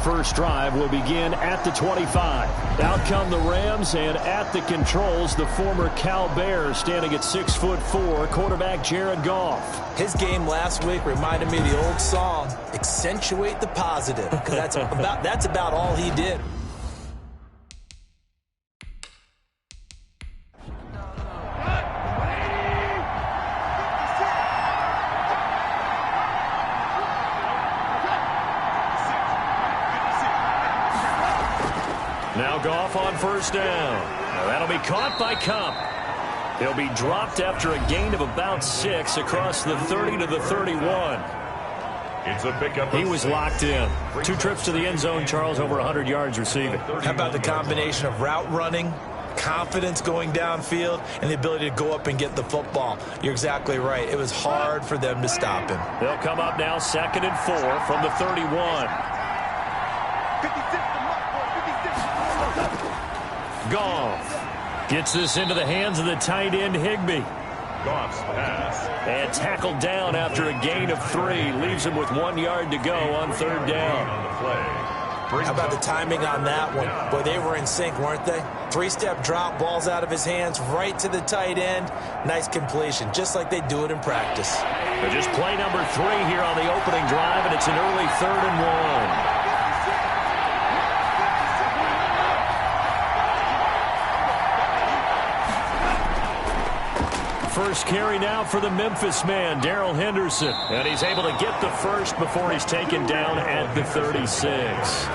first drive will begin at the 25. Out come the Rams, and at the controls, the former Cal Bear standing at 6'4", quarterback Jared Goff. His game last week reminded me of the old song, accentuate the positive, because that's about all he did. Now Goff on first down. Now that'll be caught by Cup. He'll be dropped after a gain of about 6 across the 30 to the 31. It's a pickup. He was locked in. 2 trips to the end zone, Charles, over 100 yards receiving. How about the combination of route running, confidence going downfield, and the ability to go up and get the football? You're exactly right. It was hard for them to stop him. They'll come up now 2nd and 4 from the 31. Goff gets this into the hands of the tight end Higbee. Goff's pass. And tackled down after a gain of 3. Leaves him with 1 yard to go on 3rd down. On the play. How about the timing on that one? Boy, they were in sync, weren't they? 3-step drop, balls out of his hands, right to the tight end. Nice completion, just like they do it in practice. They're just play number 3 here on the opening drive, and it's an early 3rd and 1. First carry now for the Memphis man, Darrell Henderson. And he's able to get the first before he's taken down at the 36.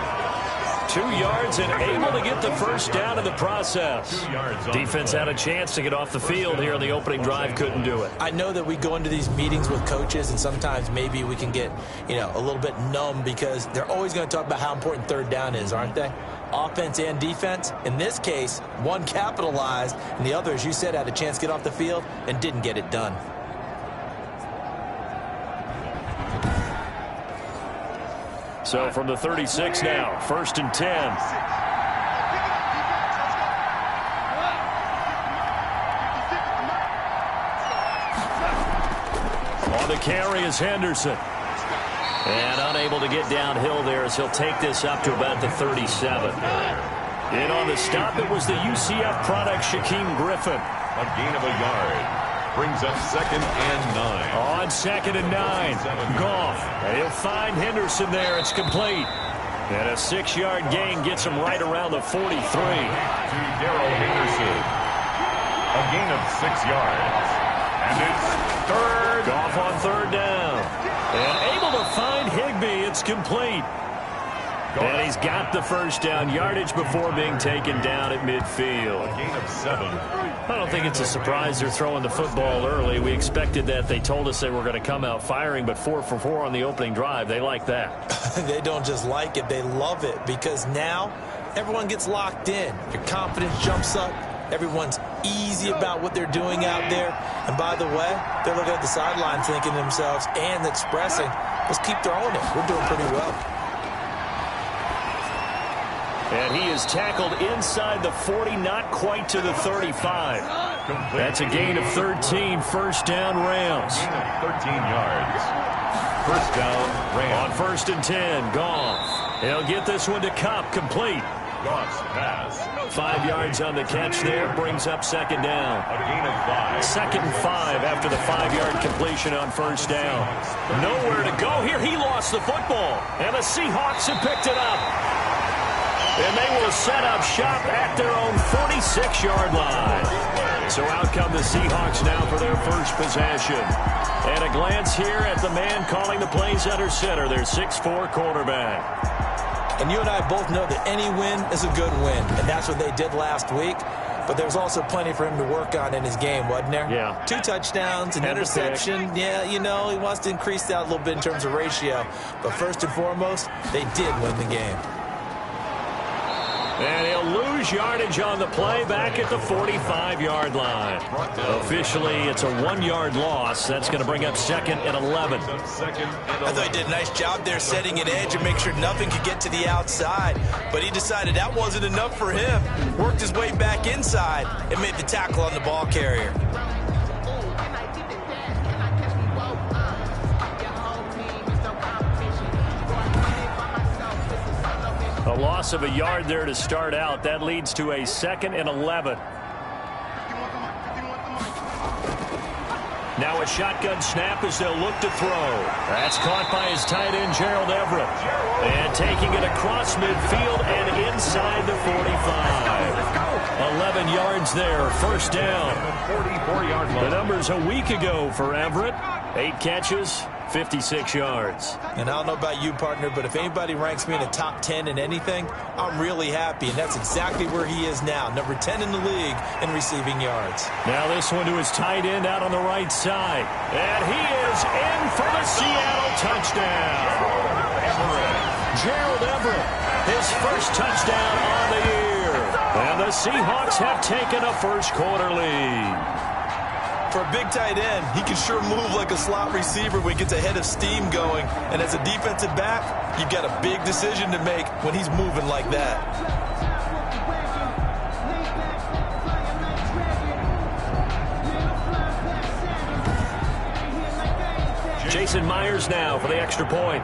2 yards and able to get the first down in the process. Defense had a chance to get off the field here on the opening drive, couldn't do it. I know that we go into these meetings with coaches, and sometimes maybe we can get, a little bit numb because they're always going to talk about how important 3rd down is, aren't they? Offense and defense. In this case, one capitalized, and the other, as you said, had a chance to get off the field and didn't get it done. So from the 36 now, 1st and 10. On the carry is Henderson. And unable to get downhill there as he'll take this up to about the 37. And on the stop, it was the UCF product, Shaquem Griffin. A gain of a yard. Brings up 2nd and 9. On 2nd and 9. Goff. And he'll find Henderson there. It's complete. And a 6-yard gain gets him right around the 43. To Darrell Henderson. A gain of 6 yards. And it's 3rd. Goff on 3rd down. And able to find Higbee. It's complete. And he's got the first down, yardage before being taken down at midfield. A gain of 7. I don't think it's a surprise they're throwing the football early. We expected that. They told us they were going to come out firing, but 4 for 4 on the opening drive. They like that. They don't just like it, they love it, because now everyone gets locked in. Your confidence jumps up. Everyone's easy about what they're doing out there. And by the way, they're looking at the sideline thinking to themselves and expressing, let's keep throwing it. We're doing pretty well. And he is tackled inside the 40, not quite to the 35. That's a gain of 13, 1st down Rams. Gain of 13 yards. 1st down Rams. On 1st and 10, Goff. He'll get this one to Cup, complete. Goff's pass. 5 yards on the catch there, brings up 2nd down. A gain of 5. 2nd and 5 after the 5-yard completion on 1st down. Nowhere to go here. He lost the football. And the Seahawks have picked it up. And they will set up shop at their own 46-yard line. So out come the Seahawks now for their first possession. And a glance here at the man calling the plays under center, their 6'4" quarterback. And you and I both know that any win is a good win, and that's what they did last week. But there's also plenty for him to work on in his game, wasn't there? Yeah. 2 touchdowns, an interception. Yeah, he wants to increase that a little bit in terms of ratio. But first and foremost, they did win the game. And he'll lose yardage on the play back at the 45-yard line. Officially, it's a 1-yard loss. That's going to bring up 2nd and 11. I thought he did a nice job there setting an edge and make sure nothing could get to the outside. But he decided that wasn't enough for him. Worked his way back inside and made the tackle on the ball carrier. A loss of a yard there to start out. That leads to a 2nd and 11. Now a shotgun snap as they'll look to throw. That's caught by his tight end, Gerald Everett. And taking it across midfield and inside the 45. 11 yards there, first down. 44-yard line. The numbers a week ago for Everett. 8 catches, 56 yards. And I don't know about you, partner, but if anybody ranks me in the top 10 in anything, I'm really happy. And that's exactly where he is now, number 10 in the league in receiving yards. Now this one to his tight end out on the right side. And he is in for the Seattle touchdown. Gerald Everett, his first touchdown on the year. And the Seahawks have taken a first-quarter lead. For a big tight end, he can sure move like a slot receiver when he gets a head of steam going. And as a defensive back, you've got a big decision to make when he's moving like that. Jason Myers now for the extra point.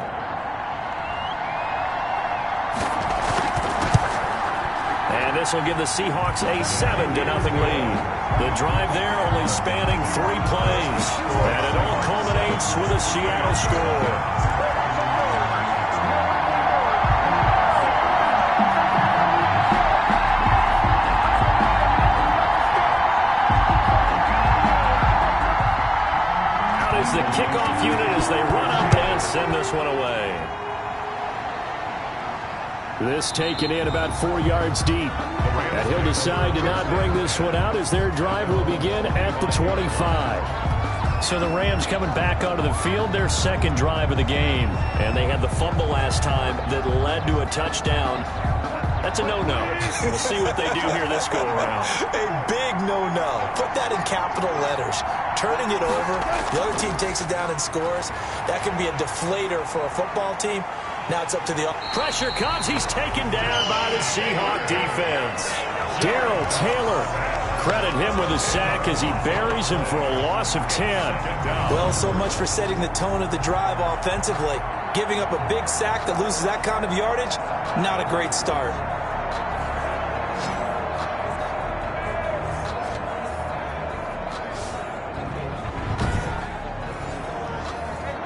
And this will give the Seahawks a 7-0 lead. The drive there only spanning 3 plays. And it all culminates with a Seattle score. Out is the kickoff unit as they run up and send this one away. This taken in about 4 yards deep. And he'll decide to not bring this one out as their drive will begin at the 25. So the Rams coming back onto the field, their second drive of the game. And they had the fumble last time that led to a touchdown. That's a no-no. We'll see what they do here this go-around. A big no-no. Put that in capital letters. Turning it over, the other team takes it down and scores. That can be a deflator for a football team. Now it's up to the... Pressure comes. He's taken down by the Seahawk defense. Darrell Taylor. Credit him with a sack as he buries him for a loss of 10. Well, so much for setting the tone of the drive offensively. Giving up a big sack that loses that kind of yardage, not a great start.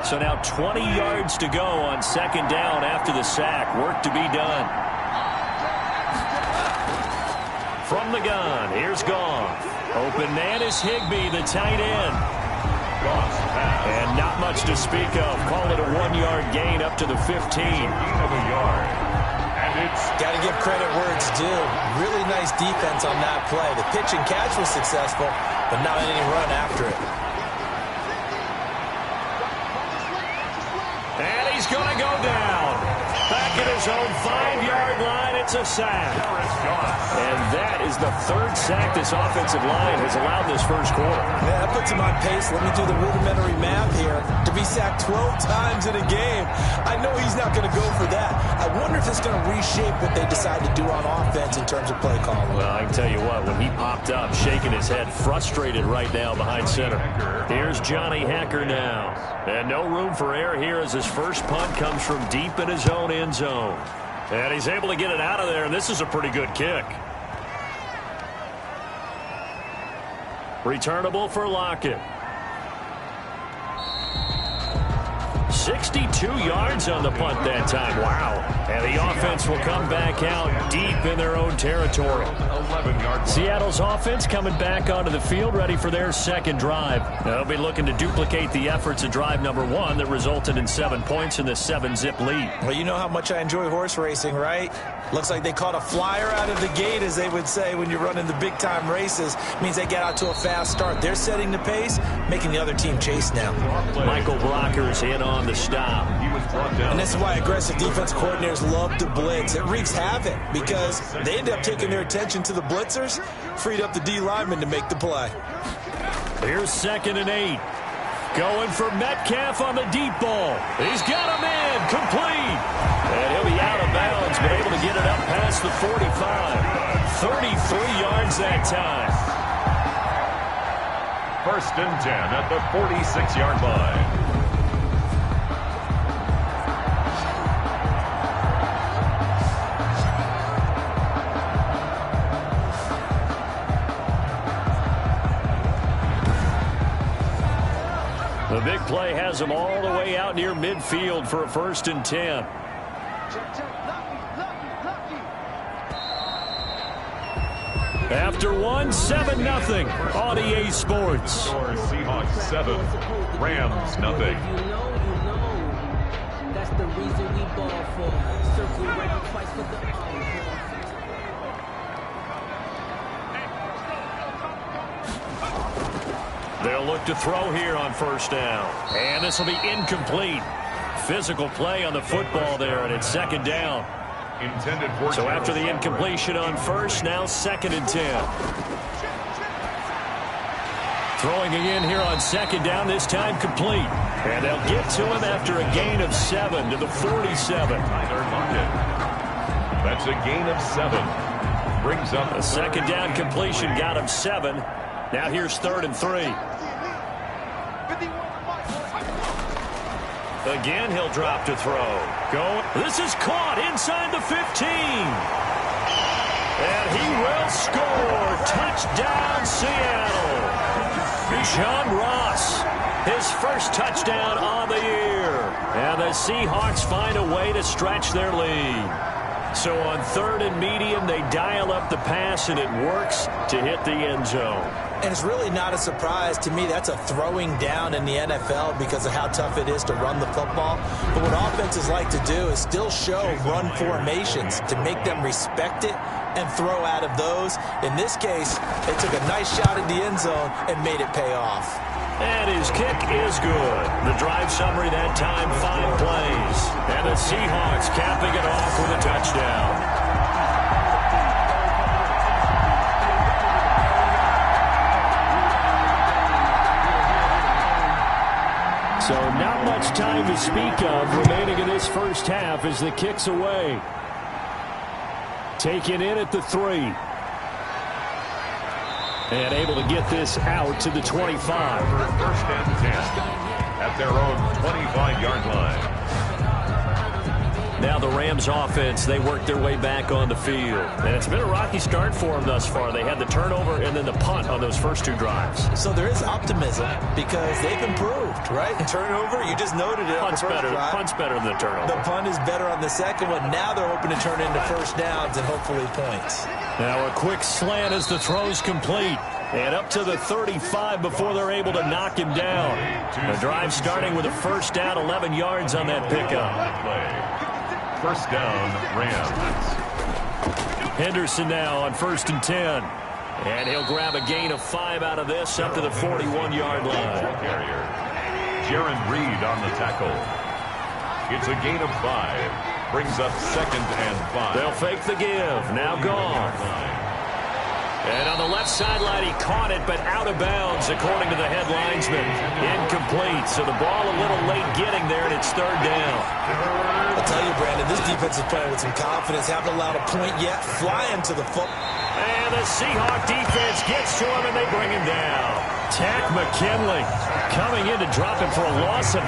So now 20 yards to go on second down after the sack. Work to be done. From the gun, here's Goff. Open man is Higbee, the tight end. And not much to speak of. Call it a 1-yard gain up to the 15. Got to give credit where it's due. Really nice defense on that play. The pitch and catch was successful, but not any run after it. And he's going to go down. Back at his own 5-yard line, it's a sack. And that is the third sack this offensive line has allowed this first quarter. Yeah, that puts him on pace. Let me do the rudimentary math here. To be sacked 12 times in a game, I know he's not going to go for that. I wonder if it's going to reshape what they decide to do on offense in terms of play calling. Well, I can tell you what, when he popped up, shaking his head, frustrated right now behind center. Here's Johnny Hacker now. And no room for error here as his first punt comes from deep in his own end zone. And he's able to get it out of there, and this is a pretty good kick. Returnable for Lockett. 62 yards on the punt that time. Wow. And the offense will come back out deep in their own territory. Seattle's offense coming back onto the field, ready for their second drive. They'll be looking to duplicate the efforts of drive number 1 that resulted in 7 points in the 7-zip lead. Well, you know how much I enjoy horse racing, right? Looks like they caught a flyer out of the gate, as they would say when you're running the big-time races. Means they get out to a fast start. They're setting the pace, making the other team chase now. Michael Blocker's in on the stop. And this is why aggressive defense coordinators love to blitz. It wreaks havoc because they end up taking their attention to the blitzers, freed up the D lineman to make the play. Here's 2nd and 8. Going for Metcalf on the deep ball. He's got him in, complete. And he'll be out of bounds, but able to get it up past the 45. 33 yards that time. 1st and 10 at the 46-yard line. big play has him all the way out near midfield for a 1st and 10. After 7-0 on EA Sports. Seahawks 7, Rams 0. That's the reason we ball for. Circle right twice for the They'll look to throw here on 1st down. And this will be incomplete. Physical play on the football there, and it's 2nd down. Intended for so after the incompletion on 1st, now 2nd and 10. Throwing again here on 2nd down, this time complete. And they'll get to him after a gain of 7 to the 47. That's a gain of 7. Brings up a 2nd down completion, got him 7. Now here's 3rd and 3. Again, he'll drop to throw. This is caught inside the 15. And he will score. Touchdown, Seattle. John Ross, his 1st touchdown on the year. And the Seahawks find a way to stretch their lead. So on 3rd and medium, they dial up the pass, and it works to hit the end zone. And it's really not a surprise to me. That's a throwing down in the NFL because of how tough it is to run the football. But what offenses like to do is still show run formations to make them respect it and throw out of those. In this case, they took a nice shot at the end zone and made it pay off. And his kick is good. The drive summary that time, 5 plays. And the Seahawks capping it off with a touchdown. So not much time to speak of remaining in this 1st half as the kick's away. Taken in at the 3. And able to get this out to the 25. 1st and 10 at their own 25-yard line. Now the Rams offense, they work their way back on the field. And it's been a rocky start for them thus far. They had the turnover and then the punt on those first 2 drives. So there is optimism because they've improved, right? Turnover, you just noted it. Punt's better than the turnover. The punt is better on the 2nd one. Now they're hoping to turn into 1st downs and hopefully points. Now a quick slant as the throw's complete. And up to the 35 before they're able to knock him down. The drive starting with a 1st down, 11 yards on that pickup. 1st down, Rams. Henderson now on 1st and 10. And he'll grab a gain of 5 out of this up to the 41-yard line. Jaron Reed on the tackle. It's a gain of 5. Brings up 2nd and 5. They'll fake the give. Now gone. And on the left sideline, he caught it, but out of bounds, according to the head linesman. Incomplete, so the ball a little late getting there, and it's 3rd down. I'll tell you, Brandon, this defense is playing with some confidence. Haven't allowed a point yet. Flying to the foot. And the Seahawk defense gets to him, and they bring him down. Tack McKinley coming in to drop him for a loss of 8,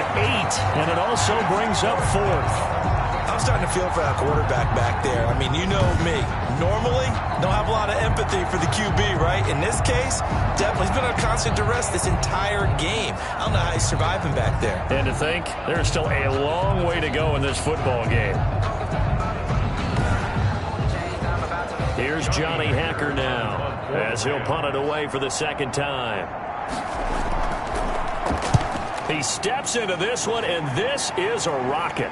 and it also brings up 4th. I'm starting to feel for that quarterback back there. I mean, you know me. Normally, don't have a lot of empathy for the QB, right? In this case, definitely. He's been on constant duress this entire game. I don't know how he's surviving back there. And to think, there's still a long way to go in this football game. Here's Johnny Hacker now, as he'll punt it away for the 2nd time. He steps into this one, and this is a rocket.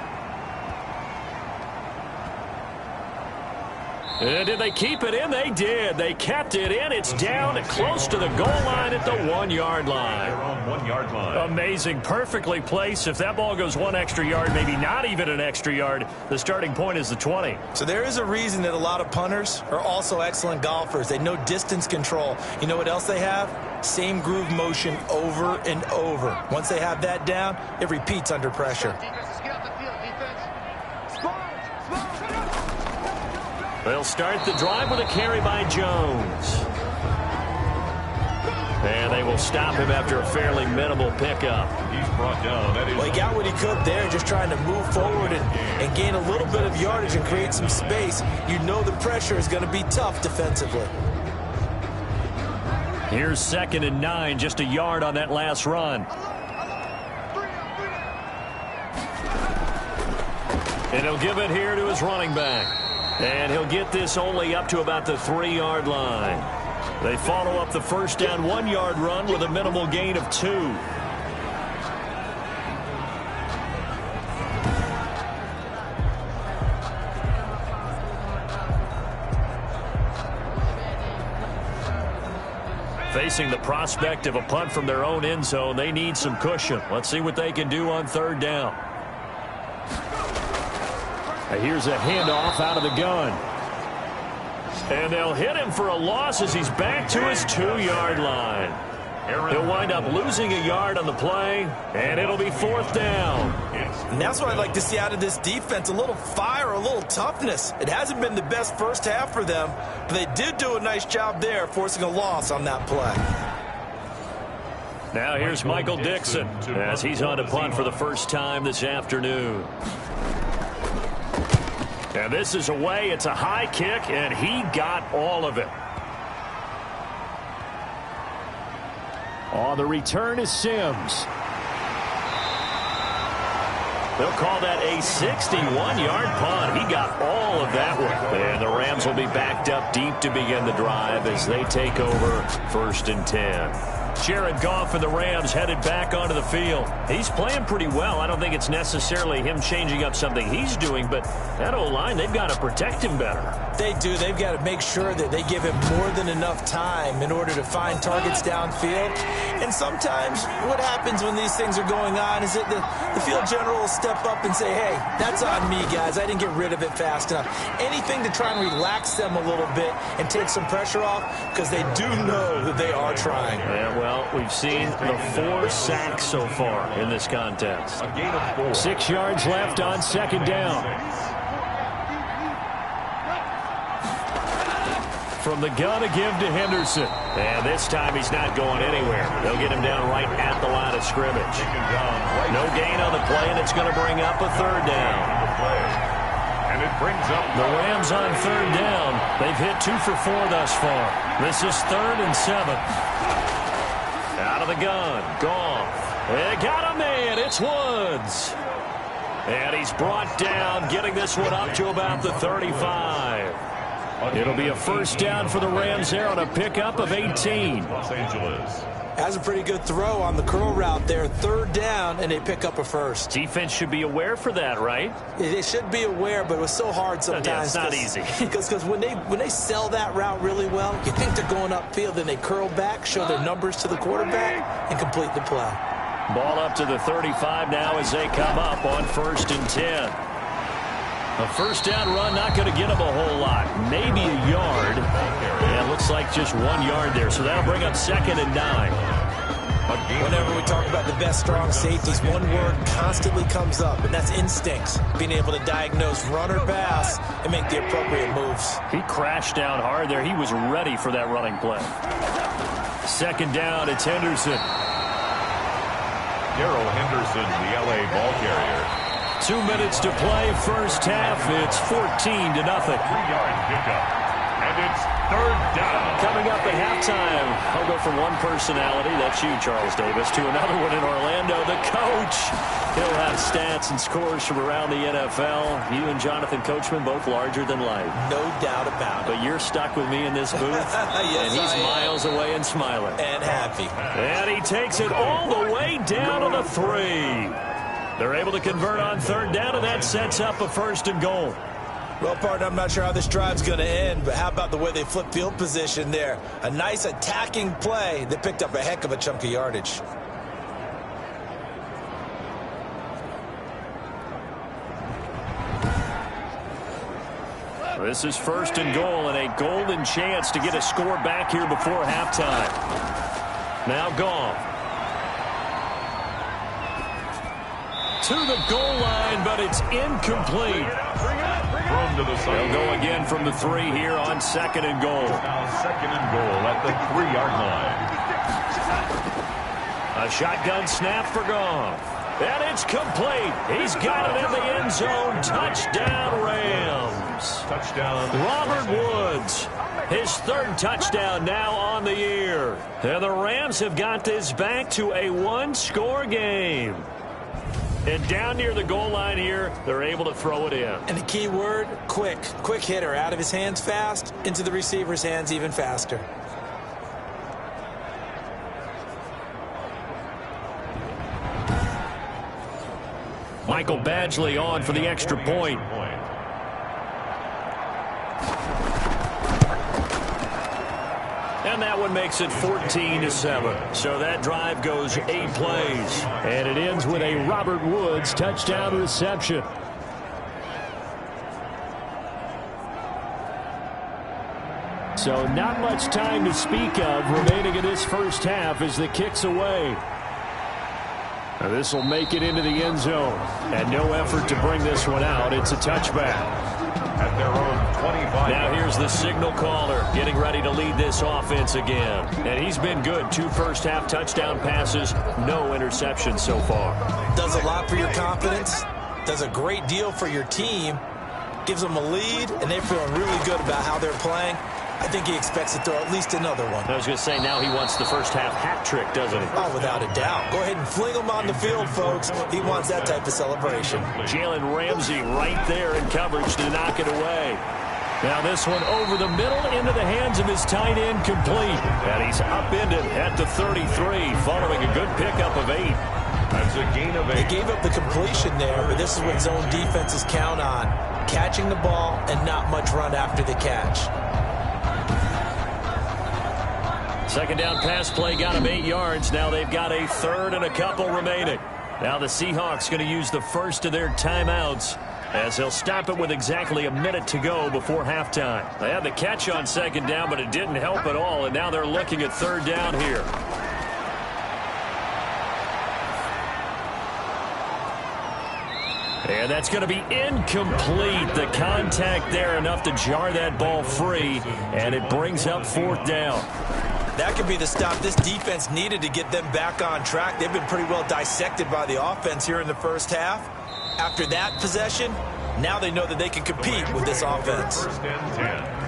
And did they keep it in? They did. They kept it in. It's down close to the goal line at the 1-yard line. 1-yard line. Amazing. Perfectly placed. If that ball goes 1 extra yard, maybe not even an extra yard, the starting point is the 20. So there is a reason that a lot of punters are also excellent golfers. They know distance control. You know what else they have? Same groove motion over and over. Once they have that down, it repeats under pressure. They'll start the drive with a carry by Jones. And they will stop him after a fairly minimal pickup. He's brought down. Well, he got what he could there, just trying to move forward and gain a little bit of yardage and create some space. You know the pressure is going to be tough defensively. Here's 2nd and 9, just a yard on that last run. And he'll give it here to his running back. And he'll get this only up to about the 3-yard line. They follow up the first down 1-yard run with a minimal gain of 2. Facing the prospect of a punt from their own end zone, they need some cushion. Let's see what they can do on 3rd down. Here's a handoff out of the gun. And they'll hit him for a loss as he's back to his 2-yard line. He'll wind up losing a yard on the play, and it'll be 4th down. And that's what I'd like to see out of this defense, a little fire, a little toughness. It hasn't been the best first half for them, but they did do a nice job there, forcing a loss on that play. Now here's Michael Dixon as he's on to punt for the first time this afternoon. And this is away. It's a high kick, and he got all of it. On the return is Sims. They'll call that a 61-yard punt. He got all of that one. And the Rams will be backed up deep to begin the drive as they take over 1st and 10. Jared Goff and the Rams headed back onto the field. He's playing pretty well. I don't think it's necessarily him changing up something he's doing, but that O-line, they've got to protect him better. They do. They've got to make sure that they give him more than enough time in order to find targets downfield. And sometimes what happens when these things are going on is that the field general will step up and say, hey, that's on me, guys. I didn't get rid of it fast enough. Anything to try and relax them a little bit and take some pressure off, because they do know that they are trying. Yeah, well, we've seen the 4 sacks so far in this contest. 6 yards left on 2nd down. From the gun to give to Henderson. And this time he's not going anywhere. They'll get him down right at the line of scrimmage. No gain on the play, and it's going to bring up a 3rd down. And it brings up the Rams on 3rd down. They've hit 2 for 4 thus far. This is 3rd and 7. Out of the gun. Goff. They got a man. It's Woods. And he's brought down, getting this one up to about the 35. It'll be a 1st down for the Rams there on a pickup of 18. Los Angeles. Has a pretty good throw on the curl route there. 3rd down, and they pick up a 1st. Defense should be aware for that, right? They should be aware, but it was so hard sometimes. Yeah, it's not easy. Because when they sell that route really well, you think they're going upfield, then they curl back, show their numbers to the quarterback, and complete the play. Ball up to the 35 now as they come up on 1st and 10. A 1st down run, not going to get them a whole lot. Maybe a yard. Yeah, it looks like just 1 yard there. So that'll bring up 2nd and 9. Whenever we talk about the best strong safeties, one word constantly comes up, and that's instincts. Being able to diagnose run or pass and make the appropriate moves. He crashed down hard there. He was ready for that running play. 2nd down, it's Henderson. Darrell Henderson, the L.A. ball carrier. 2 minutes to play, 1st half. It's 14-0. 3-yard pickup. And it's 3rd down. Coming up at halftime, I'll go from one personality, that's you, Charles Davis, to another one in Orlando, the coach. He'll have stats and scores from around the NFL. You and Jonathan Coachman, both larger than life. No doubt about it. But you're stuck with me in this booth, yes, and he's miles away and smiling. And happy. And he takes it all the way down to the 3. They're able to convert on 3rd down, and that sets up a 1st and goal. Well, partner, I'm not sure how this drive's going to end, but how about the way they flip field position there? A nice attacking play that picked up a heck of a chunk of yardage. This is 1st and goal, and a golden chance to get a score back here before halftime. Now Goff. To the goal line, but it's incomplete. They'll go again from the 3 here on 2nd and goal. Now 2nd and goal at the 3-yard line. A shotgun snap for Goff. And it's complete. He's got it in the end zone. Touchdown, Rams. Touchdown. Robert Woods. His 3rd touchdown now on the year. And the Rams have got this back to a 1-score game. And down near the goal line here, they're able to throw it in. And the key word, quick. Quick hitter. Out of his hands fast, into the receiver's hands even faster. Michael Badgley on for the extra point. And that one makes it 14-7. So that drive goes 8 plays. And it ends with a Robert Woods touchdown reception. So not much time to speak of remaining in this first half as the kick's away. Now this will make it into the end zone. And no effort to bring this one out. It's a touchback. At their own 25. Now here's the signal caller getting ready to lead this offense again. And he's been good. 2 first-half touchdown passes, no interceptions so far. Does a lot for your confidence. Does a great deal for your team. Gives them a lead, and they're feeling really good about how they're playing. I think he expects to throw at least another one. I was going to say, now he wants the first-half hat trick, doesn't he? Oh, without a doubt. Go ahead and fling him on the field, folks. He wants that type of celebration. Jalen Ramsey right there in coverage to knock it away. Now this one over the middle into the hands of his tight end, complete. And he's upended at the 33 following a good pickup of 8. That's a gain of 8. They gave up the completion there, but this is what zone defenses count on. Catching the ball and not much run after the catch. Second down pass play got him 8 yards. Now they've got a third and a couple remaining. Now the Seahawks going to use the first of their timeouts as they'll stop it with exactly a minute to go before halftime. They had the catch on second down, but it didn't help at all, and now they're looking at third down here. And that's going to be incomplete. The contact there enough to jar that ball free, and it brings up fourth down. That could be the stop this defense needed to get them back on track. They've been pretty well dissected by the offense here in the first half. After that possession, now they know that they can compete with this offense. First and 10.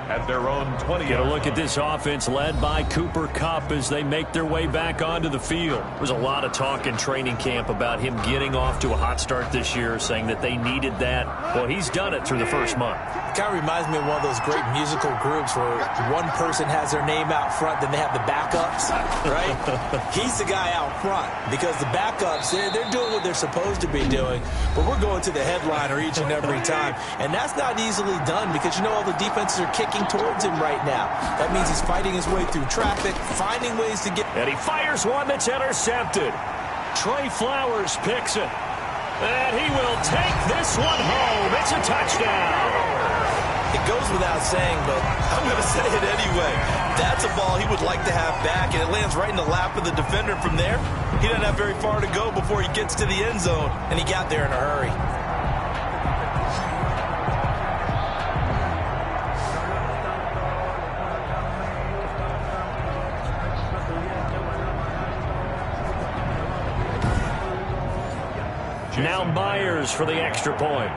At their own 20. Get a look at this offense led by Cooper Kupp as they make their way back onto the field. There's a lot of talk in training camp about him getting off to a hot start this year, saying that they needed that. Well, he's done it through the first month. Kind of reminds me of one of those great musical groups where one person has their name out front, then they have the backups, right? He's the guy out front because the backups, they're doing what they're supposed to be doing, but we're going to the headliner each and every time. And that's not easily done because, you know, all the defenses are kicking towards him right now. That means he's fighting his way through traffic, finding ways to get... And he fires one that's intercepted. Trey Flowers picks it. And he will take this one home. It's a touchdown. It goes without saying, but I'm going to say it anyway. That's a ball he would like to have back, and it lands right in the lap of the defender from there. He doesn't have very far to go before he gets to the end zone, and he got there in a hurry. Now Myers for the extra point.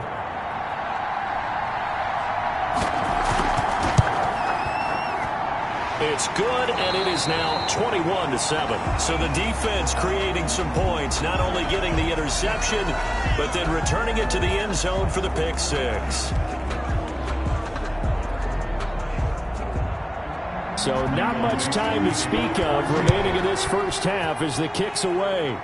It's good, and it is now 21-7. So the defense creating some points, not only getting the interception, but then returning it to the end zone for the pick six. So not much time to speak of remaining in this first half as the kick's away.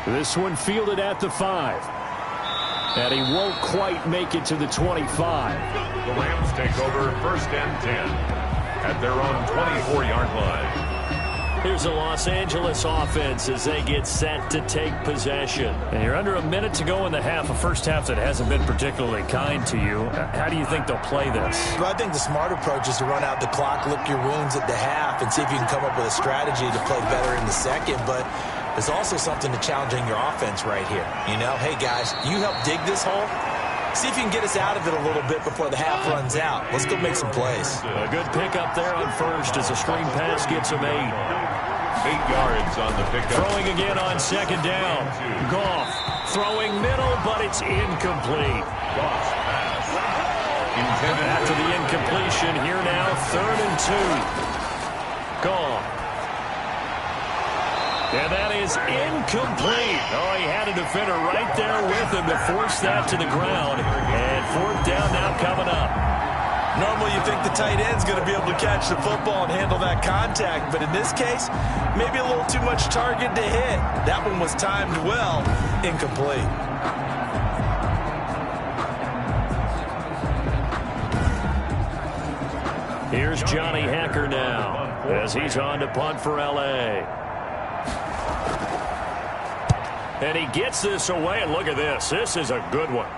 This one fielded at the 5. And he won't quite make it to the 25. The Rams take over first and 10 at their own 24-yard line. Here's the Los Angeles offense as they get set to take possession. And you're under a minute to go in the half, a first half that hasn't been particularly kind to you. How do you think they'll play this? Well, I think the smart approach is to run out the clock, lick your wounds at the half, and see if you can come up with a strategy to play better in the second. But there's also something to challenging your offense right here. You know, hey, guys, you help dig this hole. See if you can get us out of it a little bit before the half runs out. Let's go make some plays. A good pickup there on first as a screen pass gets him 8. 8 yards on the pickup. Throwing again on second down. Goff throwing middle, but it's incomplete. Goff's pass. Intended after the incompletion. Here now, 3rd and 2. Goff. And that is incomplete. Oh, he had a defender right there with him to force that to the ground. And fourth down now coming up. Normally you think the tight end's going to be able to catch the football and handle that contact, but in this case, maybe a little too much target to hit. That one was timed well, incomplete. Here's Johnny Hacker now as he's on to punt for L.A. And he gets this away, and look at this. This is a good one.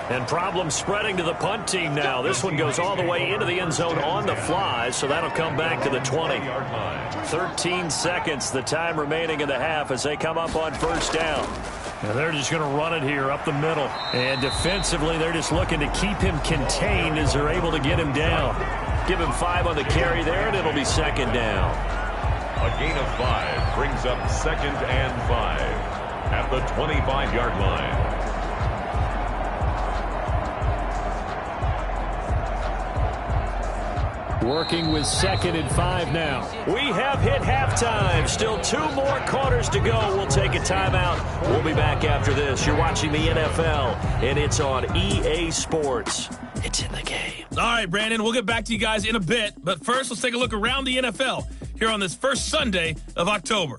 And problems spreading to the punt team now. This one goes all the way into the end zone on the fly, so that'll come back to the 20. 13 seconds, the time remaining in the half as they come up on first down. And they're just going to run it here up the middle. And defensively, they're just looking to keep him contained as they're able to get him down. Give him 5 on the carry there, and it'll be second down. A gain of 5 brings up second and 5 at the 25-yard line. Working with second and 5 now. We have hit halftime. Still 2 more quarters to go. We'll take a timeout. We'll be back after this. You're watching the NFL, and it's on EA Sports. It's in the game. All right, Brandon, we'll get back to you guys in a bit. But first, let's take a look around the NFL here on this first Sunday of October.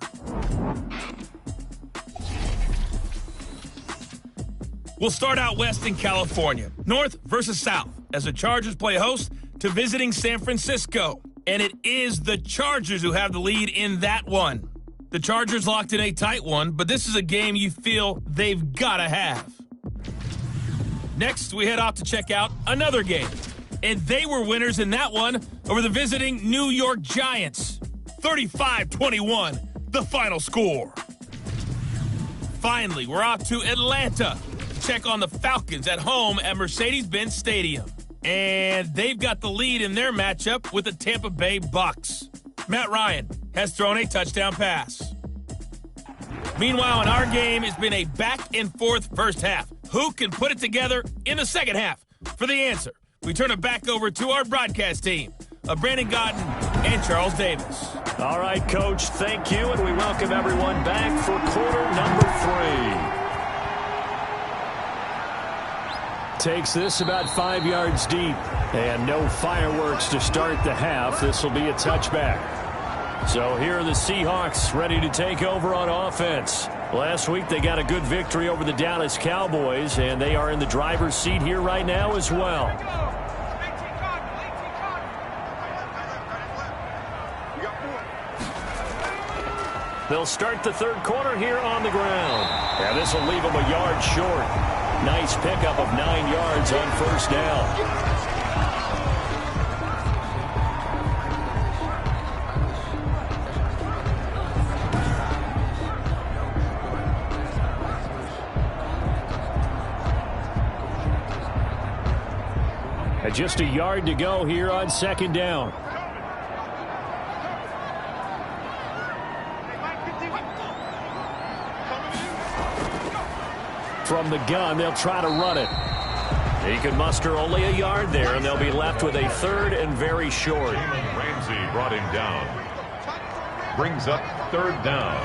We'll start out west in California. North versus South as the Chargers play host to visiting San Francisco. And it is the Chargers who have the lead in that one. The Chargers locked in a tight one, but this is a game you feel they've got to have. Next, we head off to check out another game. And they were winners in that one over the visiting New York Giants. 35-21, the final score. Finally, we're off to Atlanta to check on the Falcons at home at Mercedes-Benz Stadium. And they've got the lead in their matchup with the Tampa Bay Bucks. Matt Ryan has thrown a touchdown pass. Meanwhile, in our game, it's been a back-and-forth first half. Who can put it together in the second half? For the answer, we turn it back over to our broadcast team of Brandon Godden and Charles Davis. All right, Coach, thank you, and we welcome everyone back for quarter number 3. Takes this about 5 yards deep, and no fireworks to start the half. This will be a touchback. So here are the Seahawks ready to take over on offense. Last week they got a good victory over the Dallas Cowboys, and they are in the driver's seat here right now as well. They'll start the third quarter here on the ground. And this will leave them a yard short. Nice pickup of 9 yards on first down. And just a yard to go here on second down. From the gun, they'll try to run it. He can muster only a yard there, and they'll be left with a third and very short. Ramsey brought him down. Brings up third down.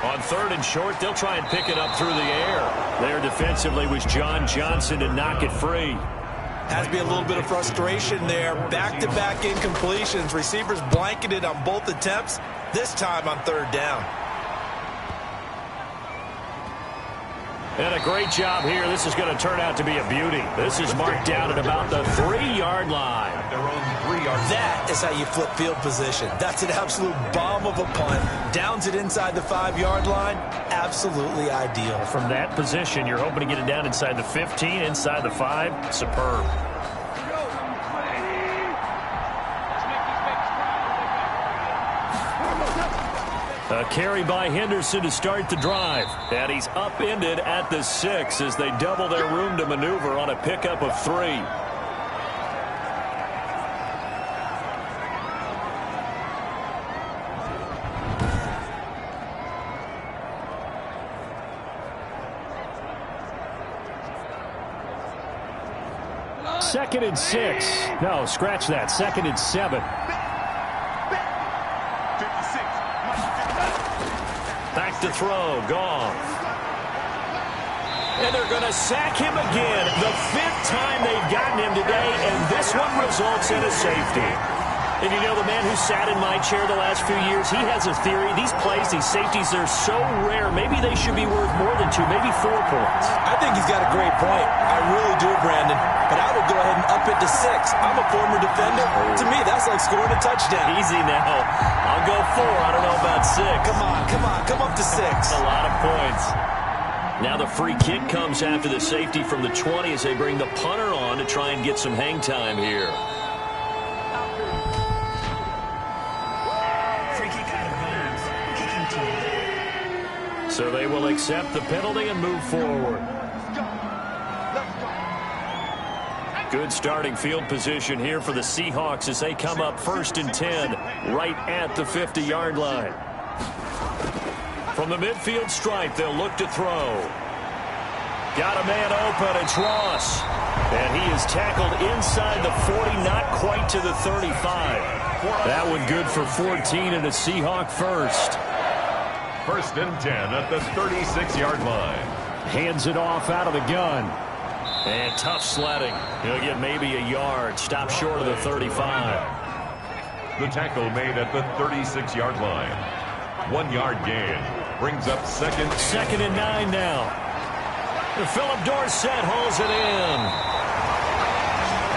On third and short, they'll try and pick it up through the air. There defensively was John Johnson to knock it free. Has to be a little bit of frustration there. Back-to-back incompletions. Receivers blanketed on both attempts, this time on third down. And a great job here. This is going to turn out to be a beauty. This is marked down at about the 3-yard line. Their own 3-yard line. That is how you flip field position. That's an absolute bomb of a punt. Downs it inside the 5-yard line. Absolutely ideal. From that position, you're hoping to get it down inside the 15, inside the 5. Superb. A carry by Henderson to start the drive. And he's upended at the 6 as they double their room to maneuver on a pickup of 3. Second and 6. No, scratch that. Second and 7. back to throw. Goff. And they're going to sack him again. The 5th time they've gotten him today, and this one results in a safety. And you know, the man who sat in my chair the last few years, he has a theory. These plays, these safeties, they're so rare. Maybe they should be worth more than 2, maybe 4 points. I think he's got a great point. I really do, Brandon. But I would go ahead and up it to 6. I'm a former defender. To me, that's like scoring a touchdown. Easy now. I'll go 4. I don't know about 6. Come on. Come up to 6. A lot of points. Now the free kick comes after the safety from the 20 as they bring the punter on to try and get some hang time here. So they will accept the penalty and move forward. Good starting field position here for the Seahawks as they come up 1st and 10 right at the 50-yard line. From the midfield stripe, they'll look to throw. Got a man open. It's Ross. And he is tackled inside the 40, not quite to the 35. That one good for 14 and a Seahawk first. 1st and 10 at the 36-yard line. Hands it off out of the gun. And tough sledding. He'll get maybe a yard. Stop short of the 35. The tackle made at the 36-yard line. 1-yard gain. Brings up 2nd. 2nd and 9 now. And Philip Dorsett hauls it in.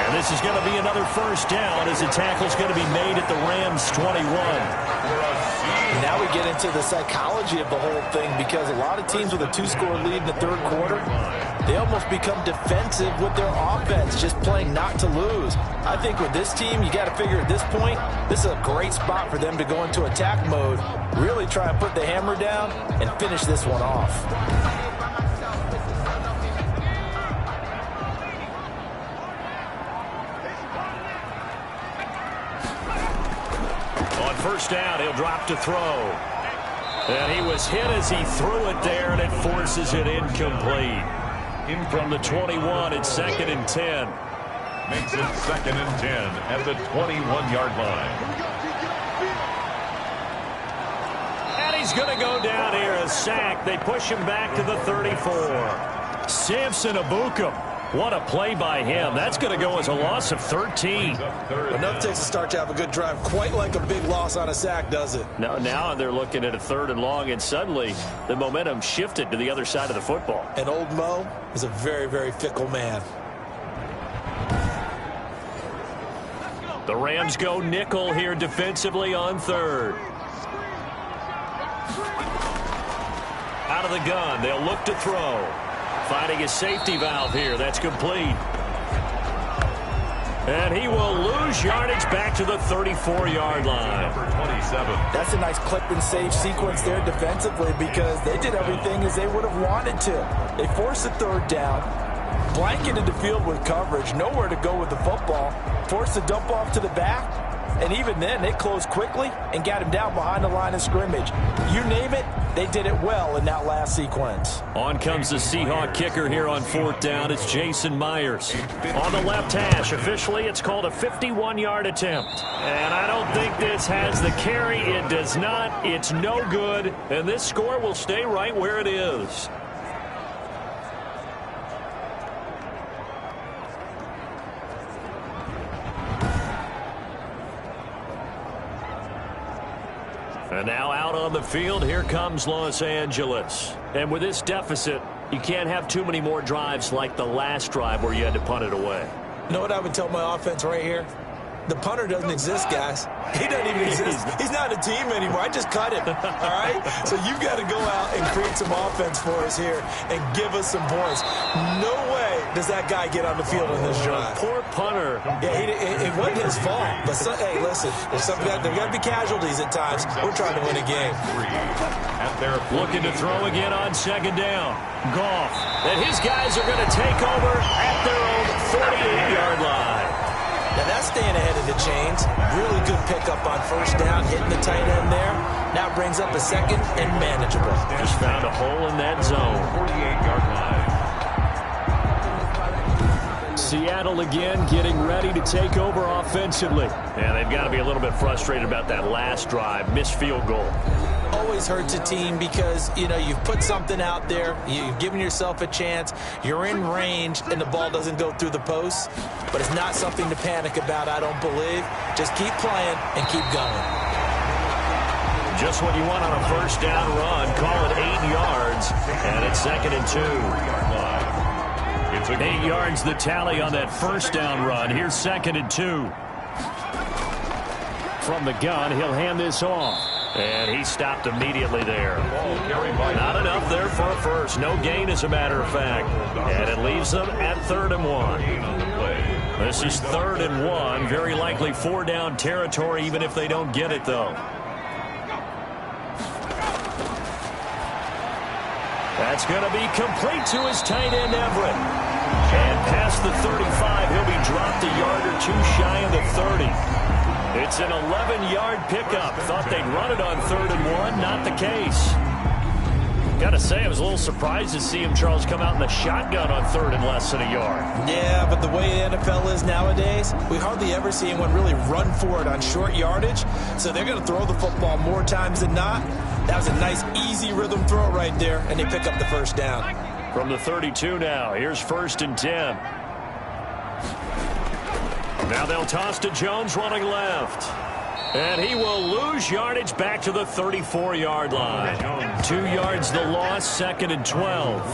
And this is going to be another 1st down as the tackle's going to be made at the Rams' 21. Now we get into the psychology of the whole thing because a lot of teams with a 2-score lead in the 3rd quarter, they almost become defensive with their offense, just playing not to lose. I think with this team, you got to figure at this point, this is a great spot for them to go into attack mode, really try and put the hammer down and finish this one off. On 1st down, he'll drop to throw. And he was hit as he threw it there, and it forces it incomplete. From the 21, it's 2nd and 10. Makes it 2nd and 10 at the 21-yard line. And he's going to go down here, a sack. They push him back to the 34. Samson Abukum. What a play by him. That's going to go as a loss of 13. Enough takes a start to have a good drive. Quite like a big loss on a sack, does it? Now they're looking at a 3rd and long, and suddenly the momentum shifted to the other side of the football. And old Mo is a very, very fickle man. The Rams go nickel here defensively on 3rd. Out of the gun, they'll look to throw. Finding a safety valve here. That's complete. And he will lose yardage back to the 34-yard line. Number 27. That's a nice clip and save sequence there defensively because they did everything as they would have wanted to. They forced the 3rd down, blanketed the field with coverage, nowhere to go with the football, forced the dump off to the back, and even then they closed quickly and got him down behind the line of scrimmage. You name it, they did it well in that last sequence. On comes the Seahawk kicker here on 4th down. It's Jason Myers. On the left hash, officially it's called a 51-yard attempt. And I don't think this has the carry. It does not. It's no good. And this score will stay right where it is. And now out on the field, here comes Los Angeles. And with this deficit, you can't have too many more drives like the last drive where you had to punt it away. You know what I would tell my offense right here? The punter doesn't exist, guys. He doesn't even exist. He's not a team anymore. I just cut him, all right? So you've got to go out and create some offense for us here and give us some points. No way does that guy get on the field on this drive. Poor punter. Yeah, it wasn't his fault. But, hey, listen, there's got to be casualties at times. We're trying to win a game. Looking to throw again on 2nd down. Goff. And his guys are going to take over at their own 48-yard line. Now that's staying ahead of the chains. Really good pickup on 1st down, hitting the tight end there. Now brings up a 2nd and manageable. Just found a hole in that zone. 48-yard line. Seattle again getting ready to take over offensively. And they've got to be a little bit frustrated about that last drive. Missed field goal. always hurts a team because, you know, you've put something out there, you've given yourself a chance, you're in range, and the ball doesn't go through the posts. But it's not something to panic about, I don't believe. Just keep playing and keep going. Just what you want on a first down run. Call it 8 yards, and it's 2nd and 2. 8 yards the tally on that first down run. Here's 2nd and 2. From the gun, he'll hand this off. And he stopped immediately there. Not enough there for a first. No gain, as a matter of fact. And it leaves them at 3rd and 1. This is 3rd and 1. Very likely 4-down territory, even if they don't get it, though. That's going to be complete to his tight end, Everett. And past the 35, he'll be dropped a yard or two shy of the 30. It's an 11-yard pickup. Thought they'd run it on 3rd and 1. Not the case. Got to say, I was a little surprised to see him, Charles, come out in the shotgun on 3rd and less than a yard. Yeah, but the way the NFL is nowadays, we hardly ever see anyone really run for it on short yardage. So they're going to throw the football more times than not. That was a nice, easy rhythm throw right there, and they pick up the first down. From the 32 now, here's 1st and 10. Now they'll toss to Jones running left. And he will lose yardage back to the 34-yard line. 2 yards the loss, 2nd and 12.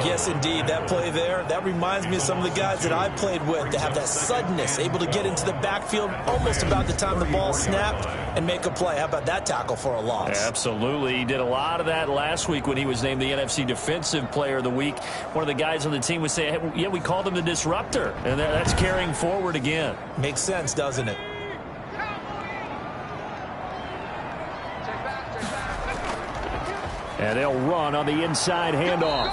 Yes, indeed. That play there, that reminds me of some of the guys that I played with that have that suddenness, able to get into the backfield almost about the time the ball snapped and make a play. How about that tackle for a loss? Absolutely. He did a lot of that last week when he was named the NFC Defensive Player of the Week. One of the guys on the team would say, hey, yeah, we called him the disruptor. And that's carrying forward again. Makes sense, doesn't it? And they'll run on the inside handoff.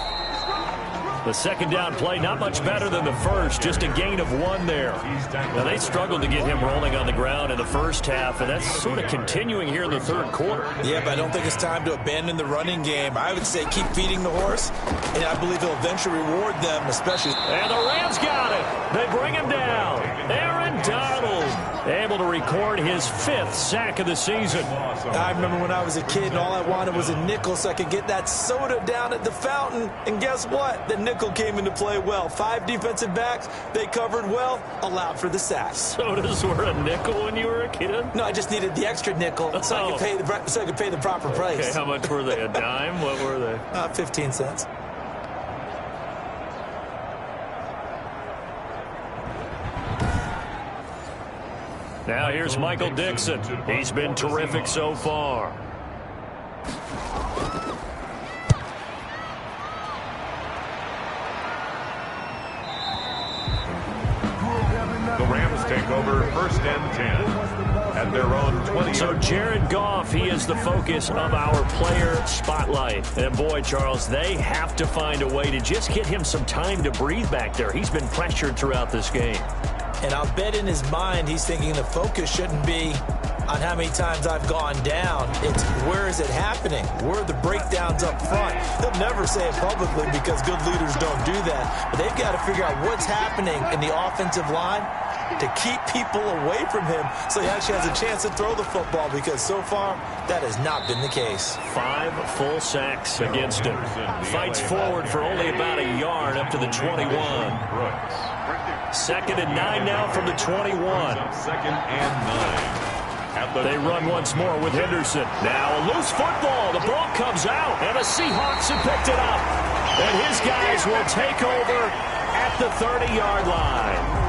The 2nd down play, not much better than the first, just a gain of 1 there. Now, they struggled to get him rolling on the ground in the first half, and that's sort of continuing here in the 3rd quarter. Yeah, but I don't think it's time to abandon the running game. I would say keep feeding the horse, and I believe he'll eventually reward them, especially. And the Rams got it. They bring him down. Aaron Donald able to record his 5th sack of the season. I remember when I was a kid and all I wanted was a nickel so I could get that soda down at the fountain. And guess what? The nickel came into play well. 5 defensive backs, they covered well, allowed for the sack. Sodas were a nickel when you were a kid? No, I just needed the extra nickel so I could pay the proper price. Okay, how much were they? A dime? What were they? 15 cents. Now here's Michael Dixon. He's been terrific so far. The Rams take over 1st and 10 at their own 20. So Jared Goff, he is the focus of our player spotlight. And boy, Charles, they have to find a way to just get him some time to breathe back there. He's been pressured throughout this game. And I'll bet in his mind he's thinking the focus shouldn't be on how many times I've gone down. It's where is it happening? Where are the breakdowns up front? He'll never say it publicly because good leaders don't do that. But they've got to figure out what's happening in the offensive line to keep people away from him so he actually has a chance to throw the football, because so far that has not been the case. 5 full sacks against him. Fights forward for only about a yard up to the 21. 2nd and 9 now from the 21. 2nd and 9. They run once more with Henderson. Now a loose football. The ball comes out, and the Seahawks have picked it up. And his guys will take over at the 30-yard line.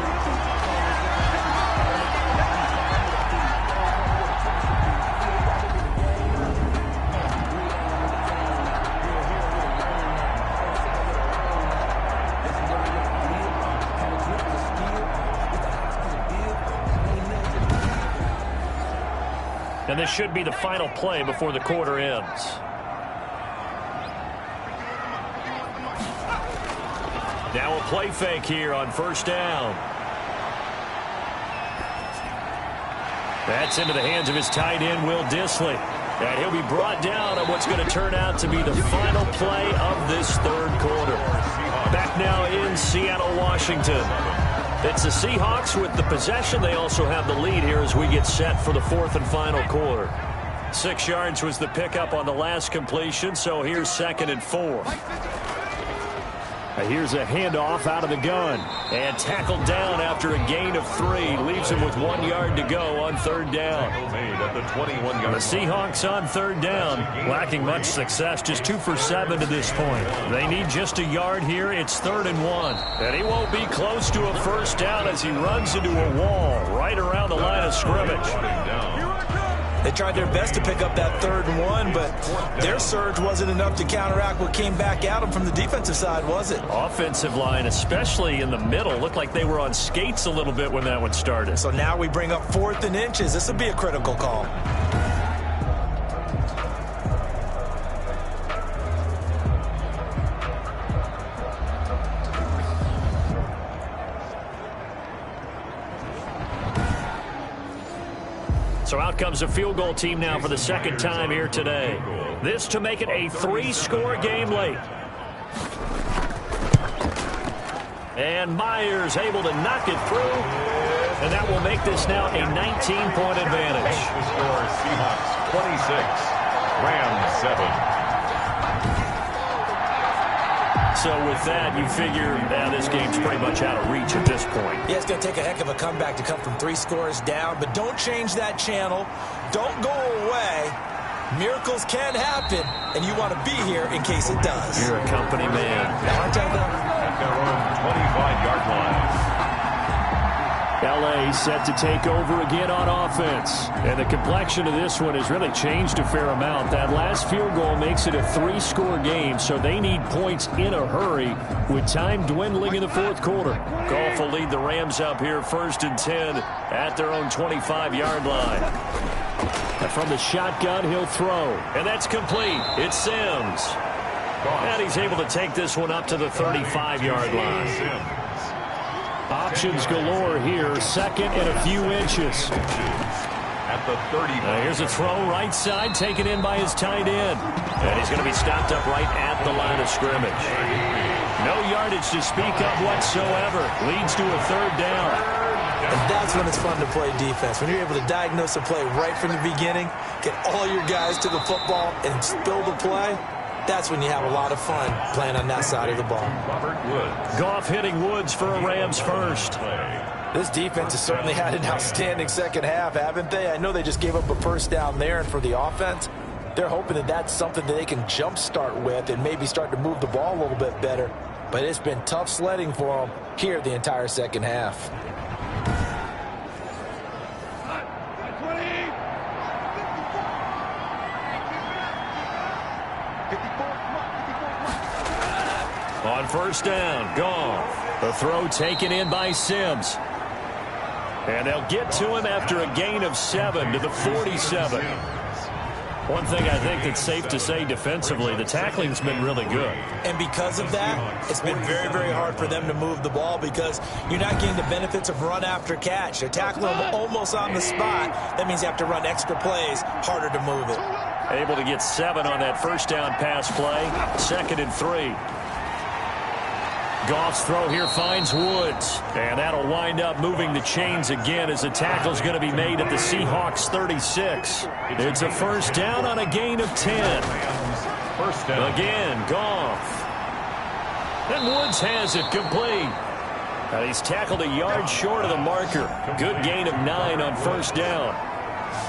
And this should be the final play before the quarter ends. Now a play fake here on 1st down. That's into the hands of his tight end, Will Dissly. And he'll be brought down on what's going to turn out to be the final play of this 3rd quarter. Back now in Seattle, Washington. It's the Seahawks with the possession. They also have the lead here as we get set for the 4th and final quarter. 6 yards was the pickup on the last completion, so here's 2nd and 4. Here's a handoff out of the gun. And tackled down after a gain of 3. Leaves him with 1 yard to go on 3rd down. The Seahawks on 3rd down, lacking much success, just 2 for 7 to this point. They need just a yard here. It's 3rd and 1. And he won't be close to a first down as he runs into a wall right around the line of scrimmage. They tried their best to pick up that 3rd and 1, but their surge wasn't enough to counteract what came back at them from the defensive side, was it? Offensive line, especially in the middle, looked like they were on skates a little bit when that one started. So now we bring up 4th and inches. This will be a critical call. So out comes a field goal team now for the 2nd time here today. This to make it a 3-score game late. And Myers able to knock it through. And that will make this now a 19-point advantage. The score is Seahawks 26, Rams 7. So with that, you figure this game's pretty much out of reach at this point. Yeah, it's going to take a heck of a comeback to come from 3 scores down, but don't change that channel. Don't go away. Miracles can happen, and you want to be here in case it does. You're a company man. Aren't I, though? At their own 25-yard line. L.A. set to take over again on offense. And the complexion of this one has really changed a fair amount. That last field goal makes it a 3-score game, so they need points in a hurry with time dwindling in the 4th quarter. Goff will lead the Rams up here 1st and 10 at their own 25-yard line. And from the shotgun, he'll throw. And that's complete. It's Sims. And he's able to take this one up to the 35-yard line. Options galore here. 2nd and a few inches. At the 30. Here's a throw right side taken in by his tight end. And he's going to be stopped up right at the line of scrimmage. No yardage to speak of whatsoever. Leads to a 3rd down. And that's when it's fun to play defense. When you're able to diagnose a play right from the beginning, get all your guys to the football, and spill the play, that's when you have a lot of fun playing on that side of the ball. Goff hitting Woods for a Rams first. This defense has certainly had an outstanding second half, haven't they? I know they just gave up a first down there, and for the offense, they're hoping that that's something that they can jumpstart with and maybe start to move the ball a little bit better. But it's been tough sledding for them here the entire second half. On 1st down, Goff. The throw taken in by Sims. And they'll get to him after a gain of 7 to the 47. One thing I think that's safe to say defensively, the tackling's been really good. And because of that, it's been very, very hard for them to move the ball because you're not getting the benefits of run after catch. They're tackling them almost on the spot. That means you have to run extra plays, harder to move it. Able to get 7 on that 1st down pass play. 2nd and 3. Goff's throw here finds Woods. And that'll wind up moving the chains again as the tackle's going to be made at the Seahawks 36. It's a 1st down on a gain of 10. 1st down. Again, Goff. And Woods has it complete. And he's tackled a yard short of the marker. Good gain of 9 on 1st down.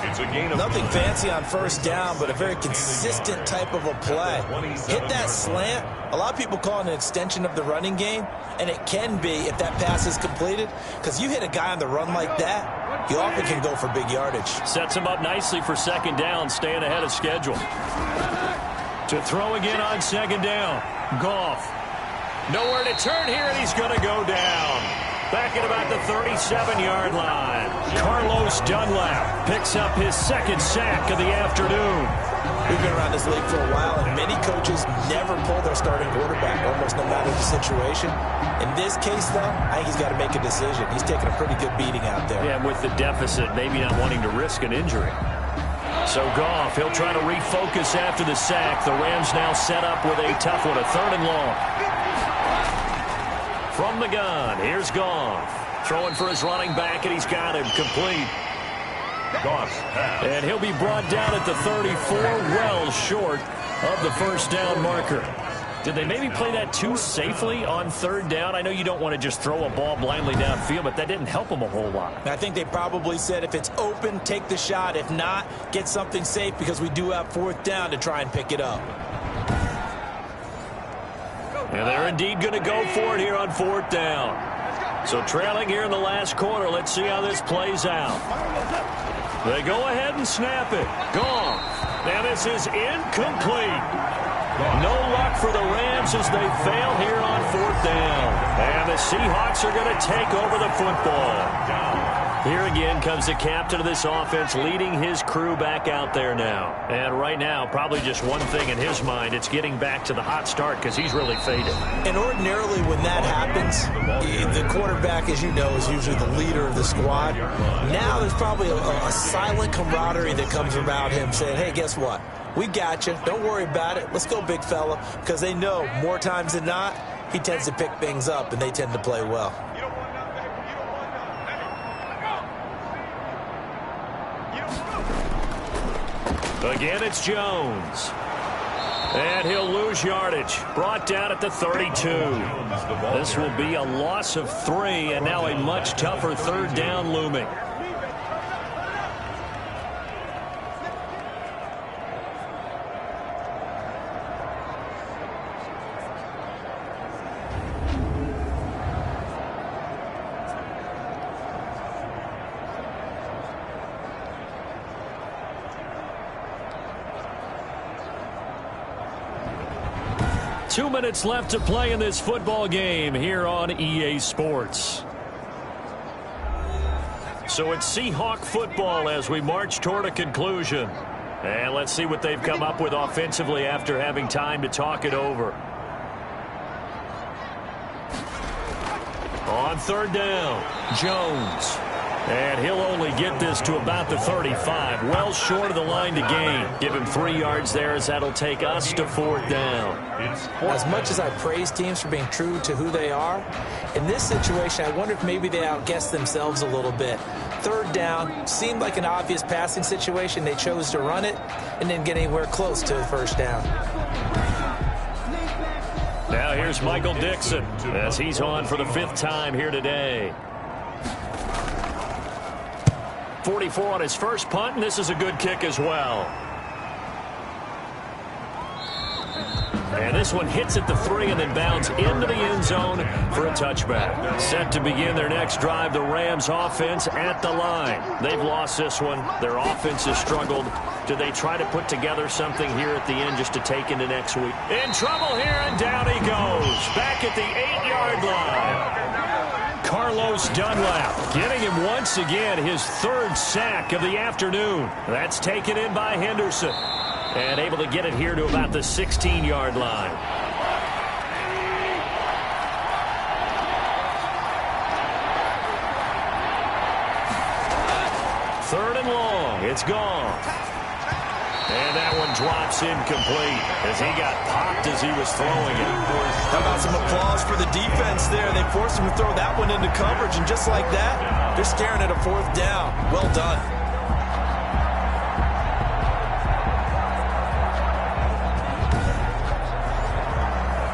It's a gain of nothing fancy on 1st down, but a very consistent type of a play. Hit that slant. A lot of people call it an extension of the running game, and it can be if that pass is completed, because you hit a guy on the run like that, you often can go for big yardage. Sets him up nicely for 2nd down, staying ahead of schedule. To throw again on 2nd down. Goff. Nowhere to turn here, and he's going to go down. Back at about the 37-yard line. Carlos Dunlap picks up his 2nd sack of the afternoon. We've been around this league for a while, and many coaches never pull their starting quarterback, almost no matter the situation. In this case, though, I think he's got to make a decision. He's taking a pretty good beating out there. Yeah, with the deficit, maybe not wanting to risk an injury. So Goff, he'll try to refocus after the sack. The Rams now set up with a tough one, a 3rd and long. From the gun, here's Goff. Throwing for his running back, and he's got him complete. Goss pass. And he'll be brought down at the 34, well short of the first down marker. Did they maybe play that too safely on third down? I know you don't want to just throw a ball blindly downfield, but that didn't help them a whole lot. I think they probably said if it's open, take the shot. If not, get something safe because we do have fourth down to try and pick it up. And they're indeed going to go for it here on fourth down. So trailing here in the last quarter, let's see how this plays out. They go ahead and snap it. Gone. Now this is incomplete. No luck for the Rams as they fail here on fourth down. And the Seahawks are going to take over the football. Here again comes the captain of this offense leading his crew back out there now. And right now, probably just one thing in his mind. It's getting back to the hot start because he's really faded. And ordinarily when that happens, the quarterback, as you know, is usually the leader of the squad. Now there's probably a silent camaraderie that comes about him saying, hey, guess what? We got you. Don't worry about it. Let's go, big fella. Because they know more times than not, he tends to pick things up, and they tend to play well. Again, it's Jones. And he'll lose yardage. Brought down at the 32. This will be a loss of 3, and now a much tougher third down looming. Two minutes left to play in this football game here on EA Sports. So it's Seahawk football as we march toward a conclusion. And let's see what they've come up with offensively after having time to talk it over. On third down, Jones. And he'll only get this to about the 35, well short of the line to gain. Give him 3 yards there as that'll take us to fourth down. As much as I praise teams for being true to who they are, in this situation, I wonder if maybe they outguessed themselves a little bit. Third down seemed like an obvious passing situation. They chose to run it and didn't get anywhere close to the first down. Now here's Michael Dixon as he's on for the 5th time here today. 44 on his first punt, and this is a good kick as well. And this one hits at the 3 and then bounds into the end zone for a touchback. Set to begin their next drive, the Rams offense at the line. They've lost this one. Their offense has struggled. Do they try to put together something here at the end just to take into next week? In trouble here, and down he goes. Back at the 8-yard line. Carlos Dunlap getting him once again his 3rd sack of the afternoon. That's taken in by Henderson. And able to get it here to about the 16-yard line. Third and long. It's gone. And that one drops incomplete as he got popped as he was throwing it. How about some applause for the defense there? They forced him to throw that one into coverage, and just like that, they're staring at a fourth down. Well done.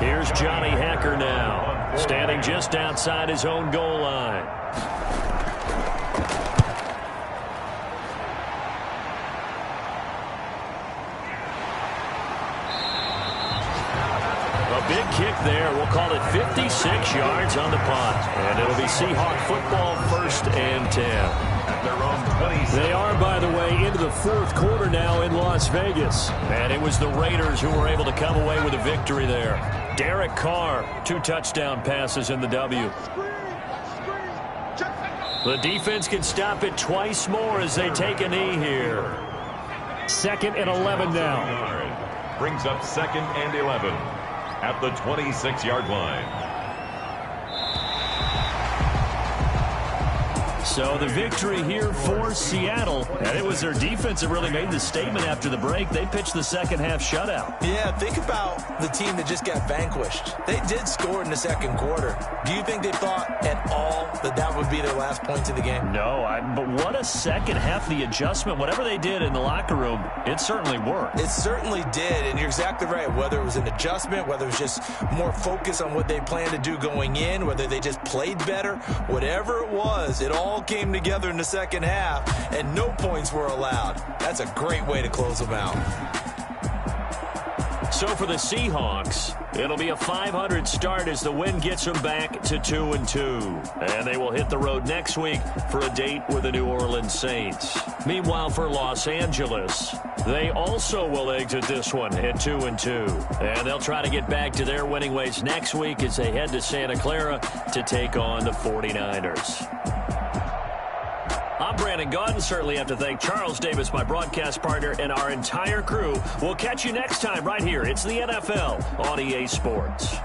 Here's Johnny Hacker now, standing just outside his own goal line. Big kick there. We'll call it 56 yards on the punt. And it'll be Seahawk football, 1st and 10. At their own 26. They are, by the way, into the 4th quarter now in Las Vegas. And it was the Raiders who were able to come away with a victory there. Derek Carr, 2 touchdown passes in the W. The defense can stop it twice more as they take a knee here. 2nd and 11 now. Brings up 2nd and 11. At the 26-yard line. So the victory here for Seattle, and it was their defense that really made the statement after the break. They pitched the second half shutout. Yeah, think about the team that just got vanquished. They did score in the second quarter. Do you think they thought at all that that would would be their last points of the game? No, but what a second half. The adjustment, whatever they did in the locker room, it certainly worked. It certainly did, and you're exactly right. Whether it was an adjustment, whether it was just more focus on what they planned to do going in, whether they just played better, whatever it was, it all came together in the second half, and no points were allowed. That's a great way to close them out. So for the Seahawks, it'll be a 500 start as the win gets them back to 2-2. And they will hit the road next week for a date with the New Orleans Saints. Meanwhile, for Los Angeles, they also will exit this one at 2-2. And they'll try to get back to their winning ways next week as they head to Santa Clara to take on the 49ers. I'm Brandon Gaudin. Certainly have to thank Charles Davis, my broadcast partner, and our entire crew. We'll catch you next time right here. It's the NFL on EA Sports.